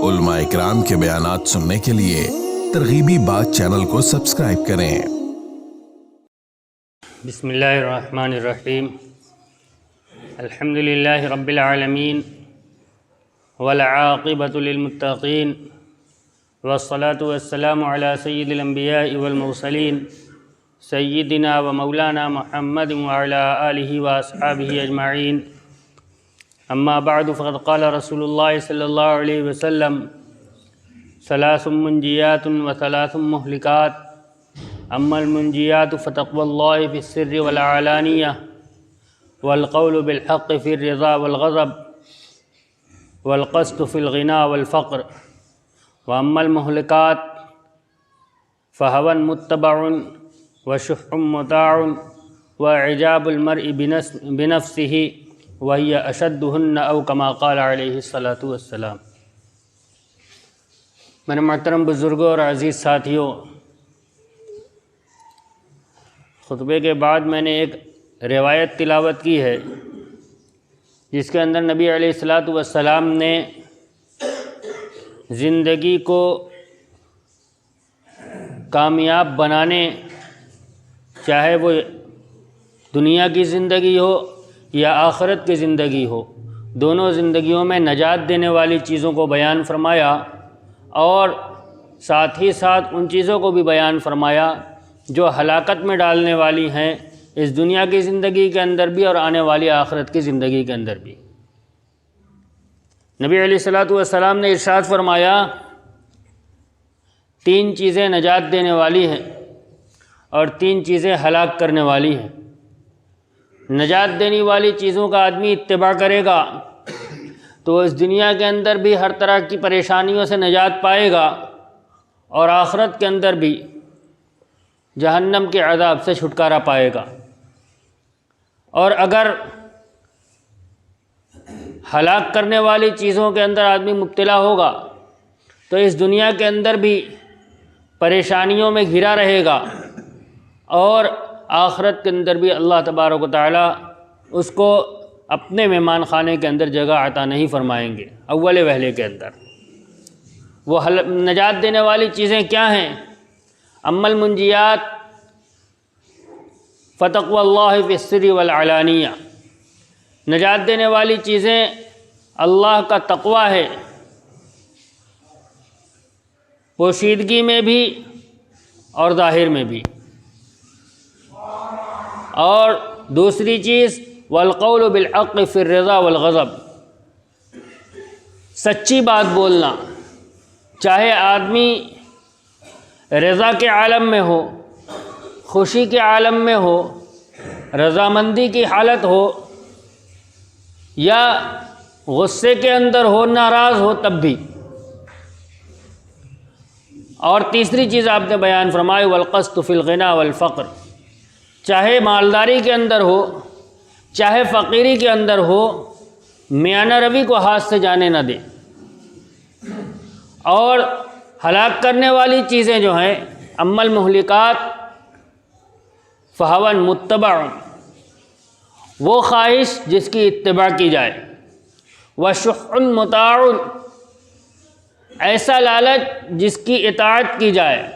علماء اکرام کے بیانات سننے کے لیے ترغیبی بات چینل کو سبسکرائب کریں۔ بسم اللہ الرحمن الرحیم۔ الحمد للہ رب العالمین والعاقبۃ للمتقین والصلاة والسلام علی سید الانبیاء والمرسلین سیدنا و مولانا محمد وعلی آلہ واصحابہ اجمعین۔ اما بعد فقد قال رسول اللہ صلی اللہ علیہ وسلم ثلاث منجیات و ثلاث مہلکات، اما المنجیات فتقوی اللہ فی السر والعلانیہ والقول بالحق فی الرضا والغضب والقسط فی الغنا والفقر، واما المہلکات فہوى متبع وشح مطاع وإعجاب المرء بنفسه وهي أشدهن أو كما قال علیہ الصلاۃ والسلام۔ میرے محترم بزرگوں اور عزیز ساتھیوں، خطبے کے بعد میں نے ایک روایت تلاوت کی ہے جس کے اندر نبی علیہ الصلاۃ والسلام نے زندگی کو کامیاب بنانے، چاہے وہ دنیا کی زندگی ہو یا آخرت کی زندگی ہو، دونوں زندگیوں میں نجات دینے والی چیزوں کو بیان فرمایا، اور ساتھ ہی ساتھ ان چیزوں کو بھی بیان فرمایا جو ہلاکت میں ڈالنے والی ہیں، اس دنیا کی زندگی کے اندر بھی اور آنے والی آخرت کی زندگی کے اندر بھی۔ نبی علیہ الصلاۃ والسلام نے ارشاد فرمایا، تین چیزیں نجات دینے والی ہیں اور تین چیزیں ہلاک کرنے والی ہیں۔ نجات دینے والی چیزوں کا آدمی اتباع کرے گا تو اس دنیا کے اندر بھی ہر طرح کی پریشانیوں سے نجات پائے گا اور آخرت کے اندر بھی جہنم کے عذاب سے چھٹکارا پائے گا۔ اور اگر ہلاک کرنے والی چیزوں کے اندر آدمی مبتلا ہوگا تو اس دنیا کے اندر بھی پریشانیوں میں گھرا رہے گا اور آخرت کے اندر بھی اللہ تبارک و تعالیٰ اس کو اپنے مہمان خانے کے اندر جگہ عطا نہیں فرمائیں گے اول وہلے کے اندر۔ وہ نجات دینے والی چیزیں کیا ہیں؟ اما المنجیات فتقوی اللہ فی السر والعلانیہ، نجات دینے والی چیزیں اللہ کا تقوی ہے، پوشیدگی میں بھی اور ظاہر میں بھی۔ اور دوسری چیز والقول بالحق فی الرضا والغضب، سچی بات بولنا، چاہے آدمی رضا کے عالم میں ہو، خوشی کے عالم میں ہو، رضامندی کی حالت ہو یا غصے کے اندر ہو، ناراض ہو، تب بھی۔ اور تیسری چیز آپ نے بیان فرمائی والقسط فی الغنا والفقر، چاہے مالداری کے اندر ہو چاہے فقیری کے اندر ہو، میانہ روی کو ہاتھ سے جانے نہ دے۔ اور ہلاک کرنے والی چیزیں جو ہیں اما المہلکات فہوى متبع، وہ خواہش جس کی اتباع کی جائے، وشح مطاع، ایسا لالچ جس کی اطاعت کی جائے۔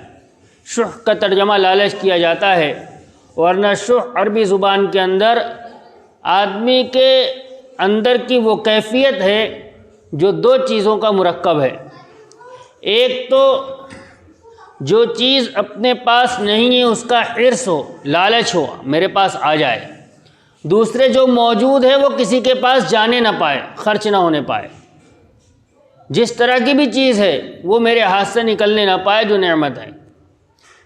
شح کا ترجمہ لالچ کیا جاتا ہے، ورنہ شح عربی زبان کے اندر آدمی کے اندر کی وہ کیفیت ہے جو دو چیزوں کا مرکب ہے۔ ایک تو جو چیز اپنے پاس نہیں ہے اس کا حرص ہو، لالچ ہو، میرے پاس آ جائے۔ دوسرے جو موجود ہے وہ کسی کے پاس جانے نہ پائے، خرچ نہ ہونے پائے۔ جس طرح کی بھی چیز ہے وہ میرے ہاتھ سے نکلنے نہ پائے، جو نعمت ہے۔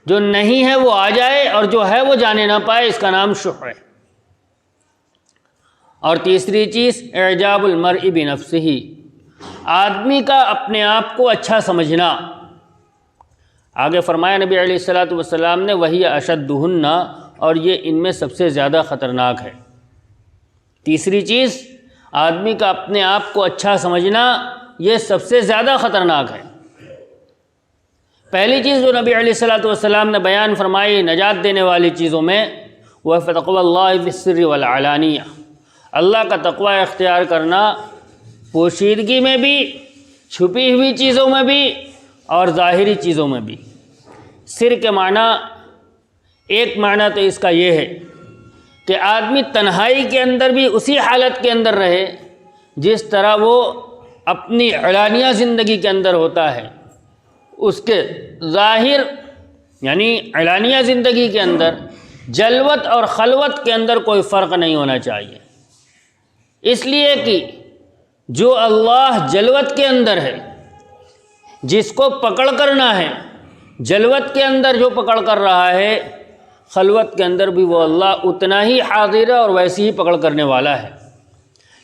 جو نہیں ہے وہ آ جائے اور جو ہے وہ جانے نہ پائے، اس کا نام شح ہے۔ اور تیسری چیز اعجاب المرء بنفسہ، آدمی کا اپنے آپ کو اچھا سمجھنا۔ آگے فرمایا نبی علیہ الصلاۃ والسلام نے وہی اشدہن، اور یہ ان میں سب سے زیادہ خطرناک ہے۔ تیسری چیز آدمی کا اپنے آپ کو اچھا سمجھنا، یہ سب سے زیادہ خطرناک ہے۔ پہلی چیز جو نبی علیہ الصلاۃ والسلام نے بیان فرمائی نجات دینے والی چیزوں میں، وہ فتقوی اللہ فی السر والعلانیہ، اللہ کا تقوی اختیار کرنا پوشیدگی میں بھی چھپی ہوئی چیزوں میں بھی اور ظاہری چیزوں میں بھی۔ سر کے معنی، ایک معنی تو اس کا یہ ہے کہ آدمی تنہائی کے اندر بھی اسی حالت کے اندر رہے جس طرح وہ اپنی علانیہ زندگی کے اندر ہوتا ہے، اس کے ظاہر یعنی علانیہ زندگی کے اندر جلوت اور خلوت کے اندر کوئی فرق نہیں ہونا چاہیے، اس لیے کہ جو اللہ جلوت کے اندر ہے، جس کو پکڑ کرنا ہے، جلوت کے اندر جو پکڑ کر رہا ہے، خلوت کے اندر بھی وہ اللہ اتنا ہی حاضر ہے اور ویسے ہی پکڑ کرنے والا ہے۔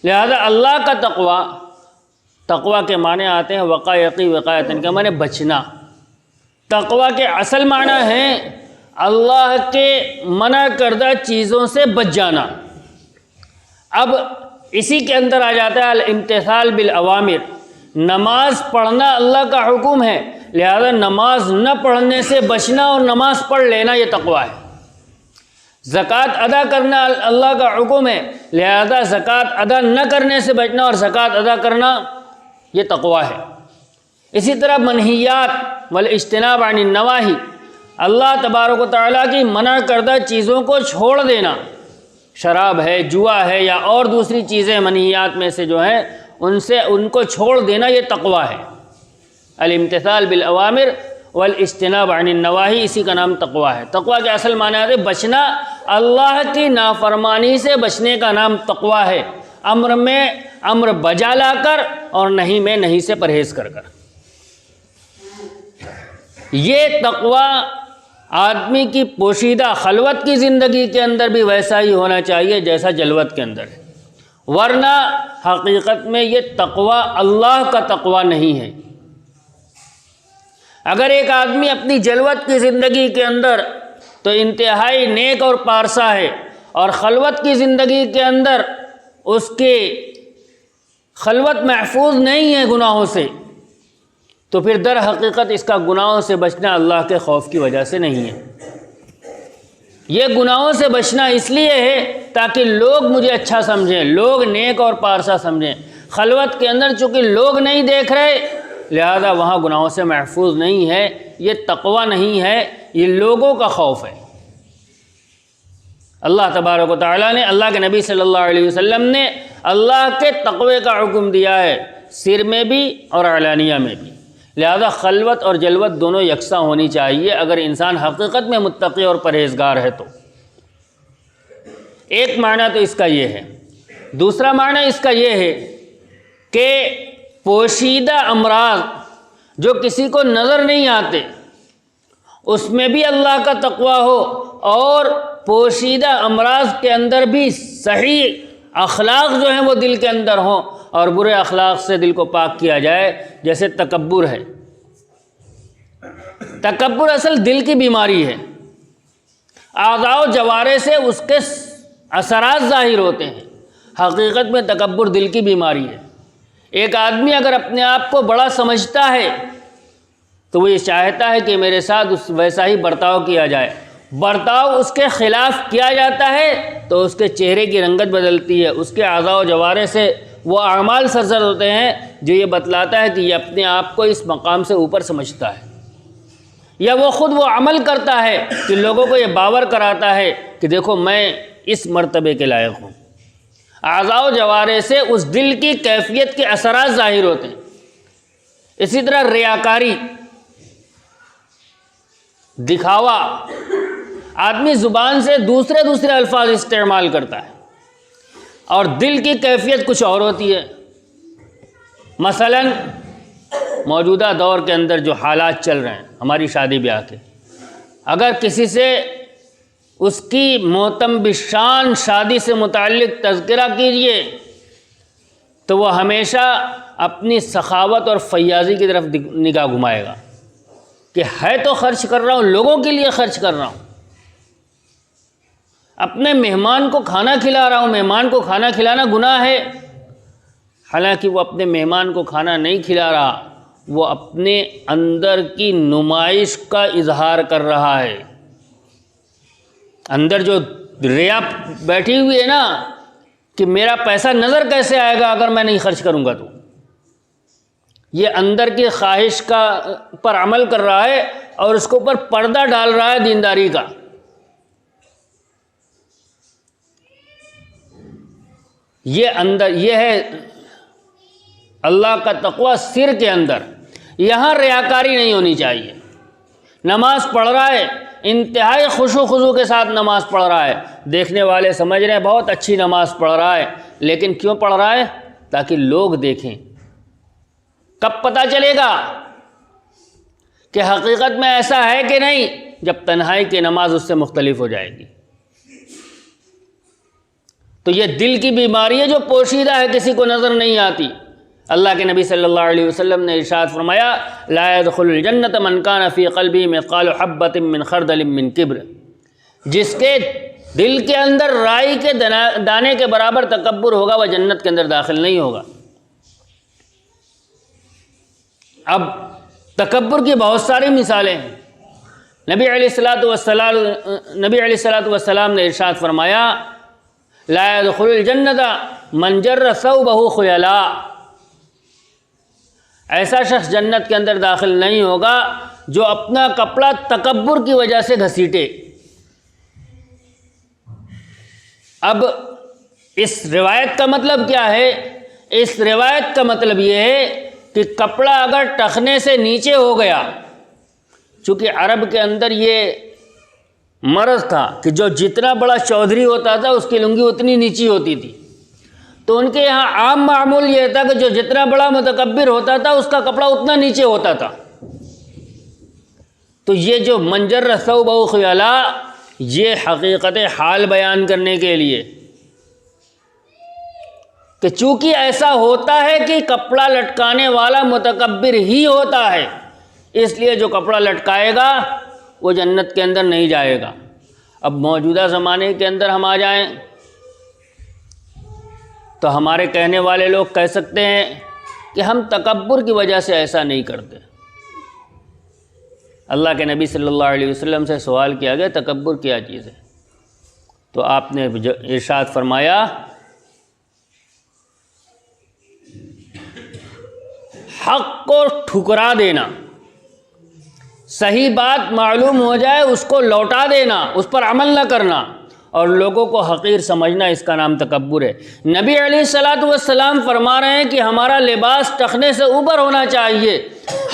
لہذا اللہ کا تقویٰ کے معنی آتے ہیں وقایتی وقایتن کے معنی بچنا۔ تقویٰ کے اصل معنی ہے اللہ کے منع کردہ چیزوں سے بچ جانا۔ اب اسی کے اندر آ جاتا ہے الامتثال بالاوامر۔ نماز پڑھنا اللہ کا حکم ہے، لہذا نماز نہ پڑھنے سے بچنا اور نماز پڑھ لینا یہ تقویٰ ہے۔ زکوٰۃ ادا کرنا اللہ کا حکم ہے، لہذا زکوٰۃ ادا نہ کرنے سے بچنا اور زکوٰۃ ادا کرنا یہ تقویٰ ہے۔ اسی طرح منہیات والاجتناب عن النواہی، اللہ تبارک و تعالیٰ کی منع کردہ چیزوں کو چھوڑ دینا، شراب ہے، جوا ہے یا اور دوسری چیزیں منہیات میں سے جو ہیں ان کو چھوڑ دینا یہ تقویٰ ہے۔ الامتثال بالاوامر والاجتناب عن النواہی، اسی کا نام تقویٰ ہے۔ تقویٰ کے اصل معنی ہے بچنا، اللہ کی نافرمانی سے بچنے کا نام تقویٰ ہے، امر میں امر بجا لا کر اور نہیں میں نہیں سے پرہیز کر کر۔ یہ تقویٰ آدمی کی پوشیدہ خلوت کی زندگی کے اندر بھی ویسا ہی ہونا چاہیے جیسا جلوت کے اندر ہے، ورنہ حقیقت میں یہ تقویٰ اللہ کا تقویٰ نہیں ہے۔ اگر ایک آدمی اپنی جلوت کی زندگی کے اندر تو انتہائی نیک اور پارسا ہے، اور خلوت کی زندگی کے اندر اس کی خلوت محفوظ نہیں ہے گناہوں سے، تو پھر در حقیقت اس کا گناہوں سے بچنا اللہ کے خوف کی وجہ سے نہیں ہے۔ یہ گناہوں سے بچنا اس لیے ہے تاکہ لوگ مجھے اچھا سمجھیں، لوگ نیک اور پارسا سمجھیں۔ خلوت کے اندر چونکہ لوگ نہیں دیکھ رہے، لہذا وہاں گناہوں سے محفوظ نہیں ہے۔ یہ تقویٰ نہیں ہے، یہ لوگوں کا خوف ہے۔ اللہ تبارک و تعالیٰ نے، اللہ کے نبی صلی اللہ علیہ وسلم نے اللہ کے تقوی کا حکم دیا ہے، سر میں بھی اور علانیہ میں بھی۔ لہذا خلوت اور جلوت دونوں یکساں ہونی چاہیے اگر انسان حقیقت میں متقی اور پرہیزگار ہے تو۔ ایک معنی تو اس کا یہ ہے۔ دوسرا معنی اس کا یہ ہے کہ پوشیدہ امراض جو کسی کو نظر نہیں آتے اس میں بھی اللہ کا تقویٰ ہو، اور پوشیدہ امراض کے اندر بھی صحیح اخلاق جو ہیں وہ دل کے اندر ہوں اور برے اخلاق سے دل کو پاک کیا جائے۔ جیسے تکبر ہے، تکبر اصل دل کی بیماری ہے، اعضاء و جوارح سے اس کے اثرات ظاہر ہوتے ہیں، حقیقت میں تکبر دل کی بیماری ہے۔ ایک آدمی اگر اپنے آپ کو بڑا سمجھتا ہے تو وہ یہ چاہتا ہے کہ میرے ساتھ ویسا ہی برتاؤ کیا جائے، برتاؤ اس کے خلاف کیا جاتا ہے تو اس کے چہرے کی رنگت بدلتی ہے، اس کے اعضاء و جوارح سے وہ اعمال سرزد ہوتے ہیں جو یہ بتلاتا ہے کہ یہ اپنے آپ کو اس مقام سے اوپر سمجھتا ہے، یا وہ خود وہ عمل کرتا ہے کہ لوگوں کو یہ باور کراتا ہے کہ دیکھو میں اس مرتبے کے لائق ہوں۔ اعضاء و جوارح سے اس دل کی کیفیت کے اثرات ظاہر ہوتے ہیں۔ اسی طرح ریاکاری، دکھاوا، آدمی زبان سے دوسرے الفاظ استعمال کرتا ہے اور دل کی کیفیت کچھ اور ہوتی ہے۔ مثلا موجودہ دور کے اندر جو حالات چل رہے ہیں ہماری شادی بیاہ کے، اگر کسی سے اس کی محتم بشان شادی سے متعلق تذکرہ کیجئے تو وہ ہمیشہ اپنی سخاوت اور فیاضی کی طرف نگاہ گھمائے گا کہ ہے تو خرچ کر رہا ہوں، لوگوں کے لیے خرچ کر رہا ہوں، اپنے مہمان کو کھانا کھلا رہا ہوں، مہمان کو کھانا کھلانا گناہ ہے، حالانکہ وہ اپنے مہمان کو کھانا نہیں کھلا رہا، وہ اپنے اندر کی نمائش کا اظہار کر رہا ہے۔ اندر جو ریا بیٹھی ہوئی ہے نا کہ میرا پیسہ نظر کیسے آئے گا اگر میں نہیں خرچ کروں گا تو، یہ اندر کی خواہش پر عمل کر رہا ہے اور اس کے اوپر پردہ ڈال رہا ہے دینداری کا. یہ ہے اللہ کا تقوی سر کے اندر. یہاں ریاکاری نہیں ہونی چاہیے. نماز پڑھ رہا ہے، انتہائی خشوع خضوع کے ساتھ نماز پڑھ رہا ہے، دیکھنے والے سمجھ رہے ہیں بہت اچھی نماز پڑھ رہا ہے، لیکن کیوں پڑھ رہا ہے؟ تاکہ لوگ دیکھیں. کب پتہ چلے گا کہ حقیقت میں ایسا ہے کہ نہیں؟ جب تنہائی کی نماز اس سے مختلف ہو جائے گی. تو یہ دل کی بیماری ہے جو پوشیدہ ہے، کسی کو نظر نہیں آتی. اللہ کے نبی صلی اللہ علیہ وسلم نے ارشاد فرمایا لا يدخل الجنت من کان فی قلبہ مثقال حبۃ من خردل من کبر. جس کے دل کے اندر رائی کے دانے کے برابر تکبر ہوگا وہ جنت کے اندر داخل نہیں ہوگا. اب تکبر کی بہت ساری مثالیں ہیں. نبی علیہ الصلوۃ والسلام نے ارشاد فرمایا لا يدخل الجنت من جر ثوبہ خیلاء. ایسا شخص جنت کے اندر داخل نہیں ہوگا جو اپنا کپڑا تکبر کی وجہ سے گھسیٹے. اب اس روایت کا مطلب کیا ہے؟ اس روایت کا مطلب یہ ہے کہ کپڑا اگر ٹخنے سے نیچے ہو گیا، چونکہ عرب کے اندر یہ مرض تھا کہ جو جتنا بڑا چودھری ہوتا تھا اس کی لنگی اتنی نیچی ہوتی تھی، تو ان کے یہاں عام معمول یہ تھا کہ جو جتنا بڑا متکبر ہوتا تھا اس کا کپڑا اتنا نیچے ہوتا تھا. تو یہ جو منجر ثوبہ خیلاء یہ حقیقت حال بیان کرنے کے لیے کہ چونکہ ایسا ہوتا ہے کہ کپڑا لٹکانے والا متکبر ہی ہوتا ہے، اس لیے جو کپڑا لٹکائے گا وہ جنت کے اندر نہیں جائے گا. اب موجودہ زمانے کے اندر ہم آ جائیں تو ہمارے کہنے والے لوگ کہہ سکتے ہیں کہ ہم تکبر کی وجہ سے ایسا نہیں کرتے. اللہ کے نبی صلی اللہ علیہ وسلم سے سوال کیا گیا تکبر کیا چیز ہے؟ تو آپ نے ارشاد فرمایا حق کو ٹھکرا دینا، صحیح بات معلوم ہو جائے اس کو لوٹا دینا، اس پر عمل نہ کرنا اور لوگوں کو حقیر سمجھنا، اس کا نام تکبر ہے. نبی علیہ الصلوۃ والسلام فرما رہے ہیں کہ ہمارا لباس ٹخنے سے اوپر ہونا چاہیے.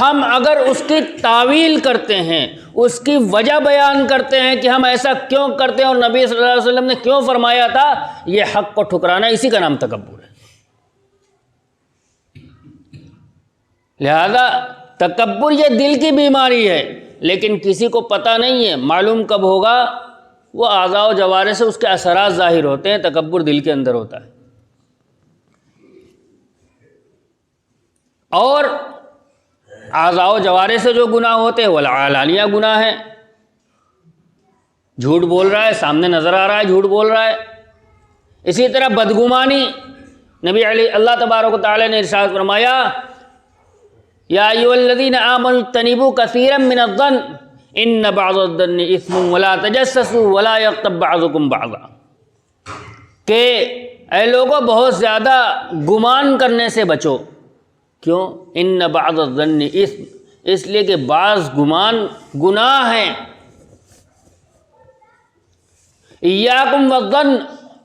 ہم اگر اس کی تعویل کرتے ہیں، اس کی وجہ بیان کرتے ہیں کہ ہم ایسا کیوں کرتے ہیں اور نبی صلی اللہ علیہ وسلم نے کیوں فرمایا تھا، یہ حق کو ٹھکرانا، اسی کا نام تکبر ہے. لہذا تکبر یہ دل کی بیماری ہے، لیکن کسی کو پتہ نہیں ہے. معلوم کب ہوگا؟ وہ اعضاء و جوارح سے اس کے اثرات ظاہر ہوتے ہیں. تکبر دل کے اندر ہوتا ہے. اور اعضاء و جوارح سے جو گناہ ہوتے ہیں وہ علانیہ گناہ ہیں. جھوٹ بول رہا ہے، سامنے نظر آ رہا ہے جھوٹ بول رہا ہے. اسی طرح بدگمانی، نبی علیہ اللہ تبارک و تعالی نے ارشاد فرمایا یا ایھا الذین آمنوا اجتنبوا کثیرا من الظن ان بعض الظن اثم ولا تجسسوا ولا یغتب بعضکم بعضا. کہ اے لوگوں بہت زیادہ گمان کرنے سے بچو. کیوں؟ ان بعض الظن اثم، اس لیے کہ بعض گمان گناہ ہیں. ایاکم والظن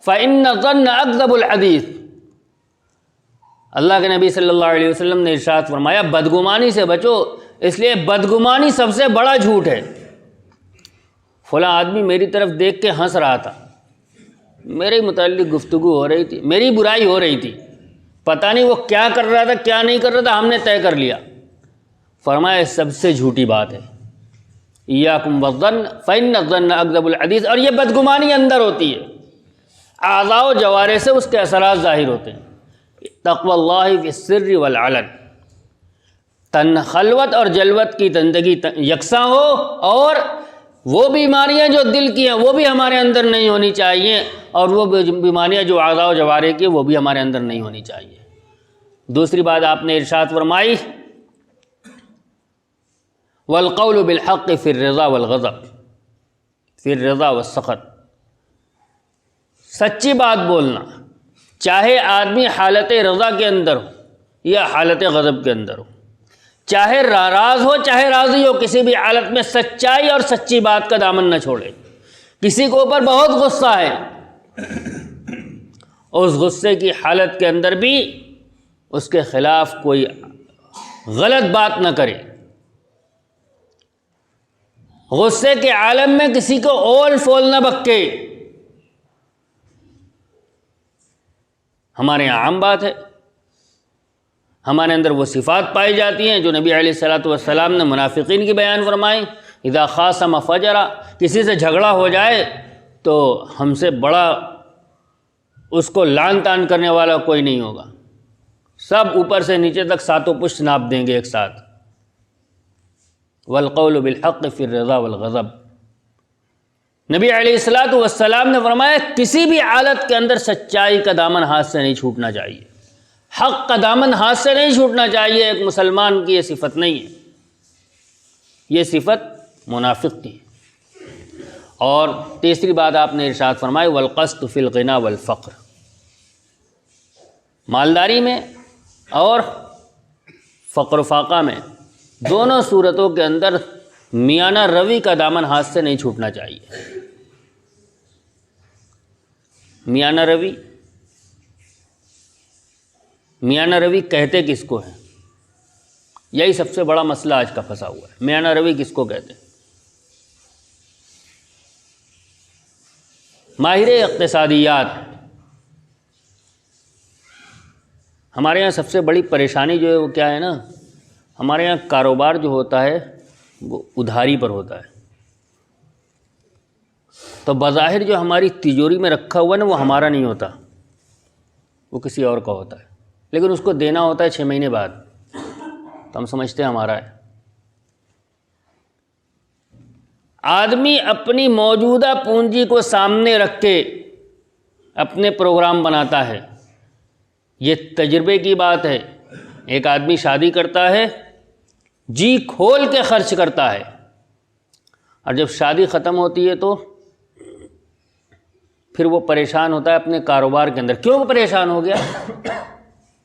فان الظن اکذب الحدیث. اللہ کے نبی صلی اللہ علیہ وسلم نے ارشاد فرمایا بدگمانی سے بچو، اس لیے بدگمانی سب سے بڑا جھوٹ ہے. فلاں آدمی میری طرف دیکھ کے ہنس رہا تھا، میرے متعلق گفتگو ہو رہی تھی، میری برائی ہو رہی تھی، پتہ نہیں وہ کیا کر رہا تھا کیا نہیں کر رہا تھا، ہم نے طے کر لیا. فرمایا سب سے جھوٹی بات ہے. ایاکم والظن فإن الظن اکذب الحدیث. اور یہ بدگمانی اندر ہوتی ہے، اعضاء و جوارح سے اس کے اثرات ظاہر ہوتے ہیں. تقوی اللہ فی السر والعلن، خلوت اور جلوت کی زندگی یکساں ہو، اور وہ بیماریاں جو دل کی ہیں وہ بھی ہمارے اندر نہیں ہونی چاہیے، اور وہ بیماریاں جو اعضاء و جوارح کی وہ بھی ہمارے اندر نہیں ہونی چاہیے. دوسری بات آپ نے ارشاد فرمائی والقول بالحق فی الرضا والغضب، فی الرضا والسخط. سچی بات بولنا، چاہے آدمی حالت رضا کے اندر ہو یا حالت غضب کے اندر ہو. چاہے راز ہو چاہے راضی ہو، کسی بھی حالت میں سچائی اور سچی بات کا دامن نہ چھوڑے۔ کسی کے اوپر بہت غصہ ہے، اس غصے کی حالت کے اندر بھی اس کے خلاف کوئی غلط بات نہ کرے۔ غصے کے عالم میں کسی کو اول فول نہ بکے۔ ہمارے یہاں عام بات ہے، ہمارے اندر وہ صفات پائی جاتی ہیں جو نبی علیہ الصلوۃ والسلام نے منافقین کی بیان فرمائی۔ اذا خاصم فجرا، کسی سے جھگڑا ہو جائے تو ہم سے بڑا اس کو لعن طعن کرنے والا کوئی نہیں ہوگا، سب اوپر سے نیچے تک ساتوں پشت ناپ دیں گے ایک ساتھ۔ والقول بالحق فی الرضا والغضب، نبی علیہ الصلوۃ والسلام نے فرمایا کسی بھی حالت کے اندر سچائی کا دامن ہاتھ سے نہیں چھوٹنا چاہیے، حق کا دامن ہاتھ سے نہیں چھوٹنا چاہیے۔ ایک مسلمان کی یہ صفت نہیں ہے، یہ صفت منافق کی۔ اور تیسری بات آپ نے ارشاد فرمائی والقسط فی الغنا والفقر، مالداری میں اور فقر و فاقہ میں دونوں صورتوں کے اندر میانہ روی کا دامن ہاتھ سے نہیں چھوٹنا چاہیے۔ میانہ روی، میانہ روی کہتے کس کو ہیں؟ یہی سب سے بڑا مسئلہ آج کا پھنسا ہوا ہے، میانہ روی کس کو کہتے ہیں؟ ماہر اقتصادیات، ہمارے یہاں سب سے بڑی پریشانی جو ہے وہ کیا ہے نا، ہمارے یہاں کاروبار جو ہوتا ہے وہ ادھاری پر ہوتا ہے، تو بظاہر جو ہماری تجوری میں رکھا ہوا ہے نا وہ ہمارا نہیں ہوتا، وہ کسی اور کا ہوتا ہے، لیکن اس کو دینا ہوتا ہے 6 مہینے بعد، تو ہم سمجھتے ہیں ہمارا ہے۔ آدمی اپنی موجودہ پونجی کو سامنے رکھ کے اپنے پروگرام بناتا ہے، یہ تجربے کی بات ہے۔ ایک آدمی شادی کرتا ہے، جی کھول کے خرچ کرتا ہے، اور جب شادی ختم ہوتی ہے تو پھر وہ پریشان ہوتا ہے اپنے کاروبار کے اندر۔ کیوں پریشان ہو گیا؟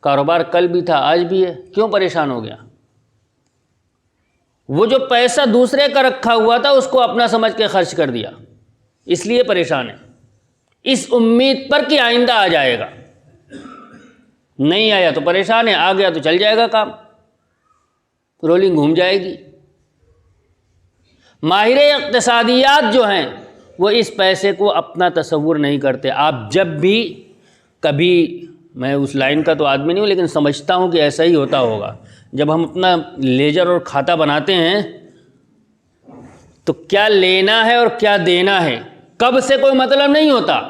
کاروبار کل بھی تھا آج بھی ہے، کیوں پریشان ہو گیا؟ وہ جو پیسہ دوسرے کا رکھا ہوا تھا اس کو اپنا سمجھ کے خرچ کر دیا، اس لیے پریشان ہے، اس امید پر کہ آئندہ آ جائے گا، نہیں آیا تو پریشان ہے، آ گیا تو چل جائے گا کام، رولنگ گھوم جائے گی۔ ماہر اقتصادیات جو ہیں وہ اس پیسے کو اپنا تصور نہیں کرتے۔ آپ جب بھی کبھی، میں اس لائن کا تو آدمی نہیں ہوں لیکن سمجھتا ہوں کہ ایسا ہی ہوتا ہوگا، جب ہم اپنا لیجر اور کھاتا بناتے ہیں تو کیا لینا ہے اور کیا دینا ہے کب سے کوئی مطلب نہیں ہوتا،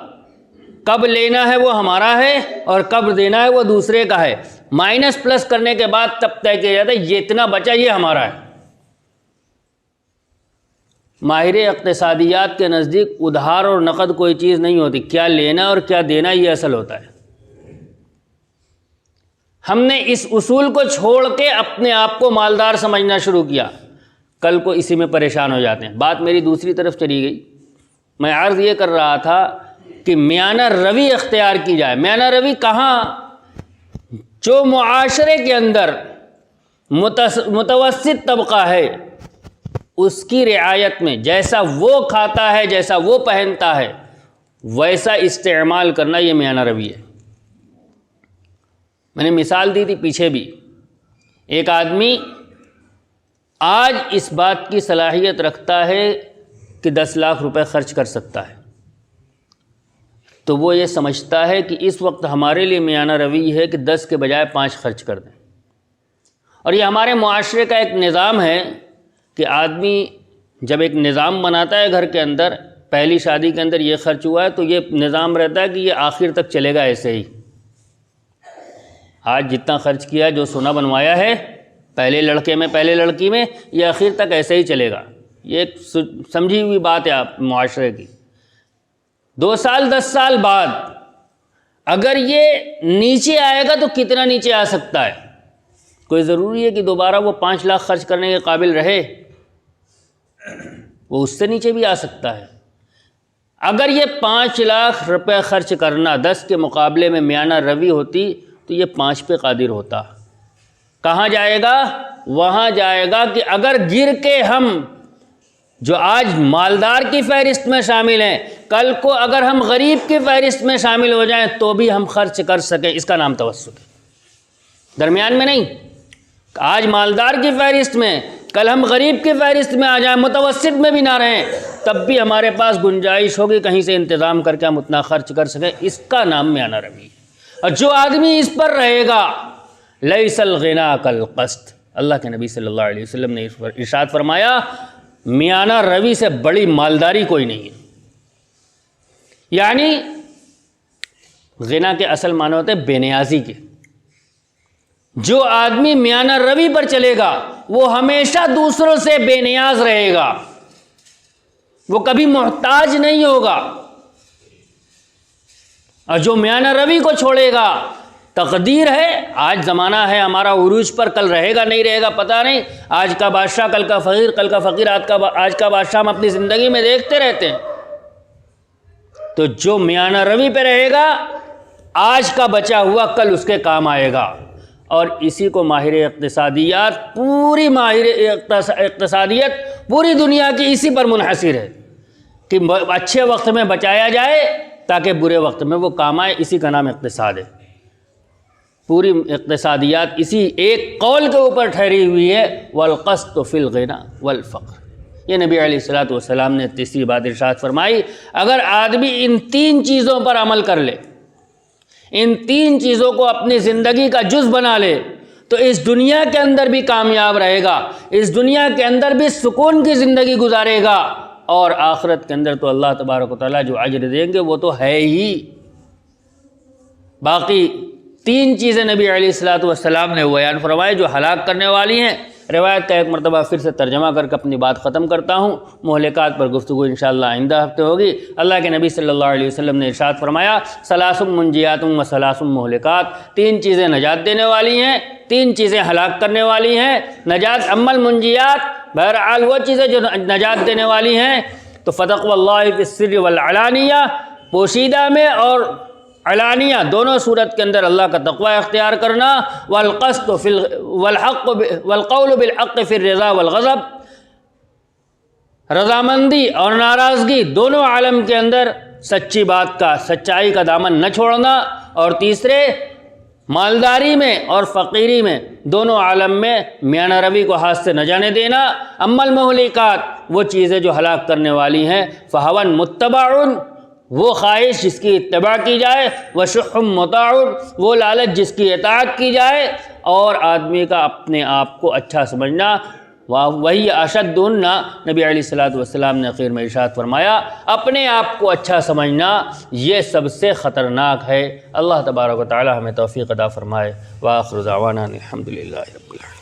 کب لینا ہے وہ ہمارا ہے اور کب دینا ہے وہ دوسرے کا ہے، مائنس پلس کرنے کے بعد تب طے کیا جاتا ہے یہ اتنا بچا یہ ہمارا ہے۔ ماہر اقتصادیات کے نزدیک ادھار اور نقد کوئی چیز نہیں ہوتی، کیا لینا اور کیا دینا یہ اصل ہوتا ہے۔ ہم نے اس اصول کو چھوڑ کے اپنے آپ کو مالدار سمجھنا شروع کیا، کل کو اسی میں پریشان ہو جاتے ہیں۔ بات میری دوسری طرف چلی گئی، میں عرض یہ کر رہا تھا کہ میانہ روی اختیار کی جائے۔ میانہ روی کہاں؟ جو معاشرے کے اندر متوسط طبقہ ہے اس کی رعایت میں، جیسا وہ کھاتا ہے جیسا وہ پہنتا ہے ویسا استعمال کرنا، یہ میانہ روی ہے۔ میں نے مثال دی تھی پیچھے بھی، ایک آدمی آج اس بات کی صلاحیت رکھتا ہے کہ 10 لاکھ روپے خرچ کر سکتا ہے، تو وہ یہ سمجھتا ہے کہ اس وقت ہمارے لیے میانہ روی ہے کہ 10 کے بجائے 5 خرچ کر دیں۔ اور یہ ہمارے معاشرے کا ایک نظام ہے کہ آدمی جب ایک نظام بناتا ہے گھر کے اندر، پہلی شادی کے اندر یہ خرچ ہوا ہے تو یہ نظام رہتا ہے کہ یہ آخر تک چلے گا ایسے ہی۔ آج جتنا خرچ کیا، جو سونا بنوایا ہے پہلے لڑکے میں پہلے لڑکی میں، یہ آخر تک ایسے ہی چلے گا۔ یہ ایک سمجھی ہوئی بات ہے آپ معاشرے کی۔ 2 سال 10 سال بعد اگر یہ نیچے آئے گا تو کتنا نیچے آ سکتا ہے؟ کوئی ضروری ہے کہ دوبارہ وہ 5 لاکھ خرچ کرنے کے قابل رہے؟ وہ اس سے نیچے بھی آ سکتا ہے۔ اگر یہ 5 لاکھ روپے خرچ کرنا 10 کے مقابلے میں میانہ روی ہوتی تو یہ 5 پہ قادر ہوتا، کہاں جائے گا؟ وہاں جائے گا کہ اگر گر کے ہم جو آج مالدار کی فہرست میں شامل ہیں، کل کو اگر ہم غریب کی فہرست میں شامل ہو جائیں تو بھی ہم خرچ کر سکیں، اس کا نام توسط ہے۔ درمیان میں نہیں، آج مالدار کی فہرست میں، کل ہم غریب کی فہرست میں آ جائیں، متوسط میں بھی نہ رہیں، تب بھی ہمارے پاس گنجائش ہوگی کہیں سے انتظام کر کے ہم اتنا خرچ کر سکیں، اس کا نام میانہ روی ہے۔ اور جو آدمی اس پر رہے گا، لیس الغنا کالقصد، اللہ کے نبی صلی اللہ علیہ وسلم نے ارشاد فرمایا میانہ روی سے بڑی مالداری کوئی نہیں ہے۔ یعنی غنا کے اصل معنی ہوتے ہیں بے نیازی کے۔ جو آدمی میانہ روی پر چلے گا وہ ہمیشہ دوسروں سے بے نیاز رہے گا، وہ کبھی محتاج نہیں ہوگا۔ اور جو میانہ روی کو چھوڑے گا، تقدیر ہے، آج زمانہ ہے ہمارا عروج پر، کل رہے گا نہیں رہے گا پتہ نہیں، آج کا بادشاہ کل کا فقیر، کل کا فقیر آج کا بادشاہ، ہم اپنی زندگی میں دیکھتے رہتے ہیں۔ تو جو میانہ روی پہ رہے گا، آج کا بچا ہوا کل اس کے کام آئے گا۔ اور اسی کو ماہر اقتصادیات، پوری ماہر اقتصادیت پوری دنیا کی اسی پر منحصر ہے کہ اچھے وقت میں بچایا جائے تاکہ برے وقت میں وہ کام آئے، اسی کا نام اقتصاد ہے۔ پوری اقتصادیات اسی ایک قول کے اوپر ٹھہری ہوئی ہے، والقسط فی الغنا والفقر۔ یہ نبی علیہ الصلوۃ والسلام نے تیسری بات ارشاد فرمائی، اگر آدمی ان تین چیزوں پر عمل کر لے، ان تین چیزوں کو اپنی زندگی کا جز بنا لے، تو اس دنیا کے اندر بھی کامیاب رہے گا، اس دنیا کے اندر بھی سکون کی زندگی گزارے گا، اور آخرت کے اندر تو اللہ تبارک و تعالیٰ جو اجر دیں گے وہ تو ہے ہی۔ باقی تین چیزیں نبی علیہ الصلوۃ والسلام نے بیان فرمائے جو ہلاک کرنے والی ہیں۔ روایت کا ایک مرتبہ پھر سے ترجمہ کر کے اپنی بات ختم کرتا ہوں، مہلکات پر گفتگو انشاءاللہ آئندہ ہفتے ہوگی۔ اللہ کے نبی صلی اللہ علیہ وسلم نے ارشاد فرمایا، ثلاث منجیات و ثلاث مہلکات، تین چیزیں نجات دینے والی ہیں، تین چیزیں ہلاک کرنے والی ہیں۔ نجات اما المنجیات، بہرحال وہ چیزیں جو نجات دینے والی ہیں، تو فتقوی اللہ فی السر والعلانیہ، پوشیدہ میں اور علانیہ دونوں صورت کے اندر اللہ کا تقوی اختیار کرنا، والقسط فی والحق والقول بالحق فی الرضا والغضب، رضامندی اور ناراضگی دونوں عالم کے اندر سچی بات کا، سچائی کا دامن نہ چھوڑنا، اور تیسرے مالداری میں اور فقیری میں دونوں عالم میں میانہ روی کو ہاتھ سے نہ جانے دینا۔ اما المہلکات، وہ چیزیں جو ہلاک کرنے والی ہیں، فہوا متبع، وہ خواہش جس کی اتباع کی جائے، وشح مطاع، وہ لالچ جس کی اطاعت کی جائے، اور آدمی کا اپنے آپ کو اچھا سمجھنا، وہی اشد نبی علیہ الصلوۃ والسلام نے اخیر میں ارشاد فرمایا، اپنے آپ کو اچھا سمجھنا یہ سب سے خطرناک ہے۔ اللہ تبارک و تعالی ہمیں توفیق عطا فرمائے۔ وآخر دعوانا الحمدللہ رب العالمین۔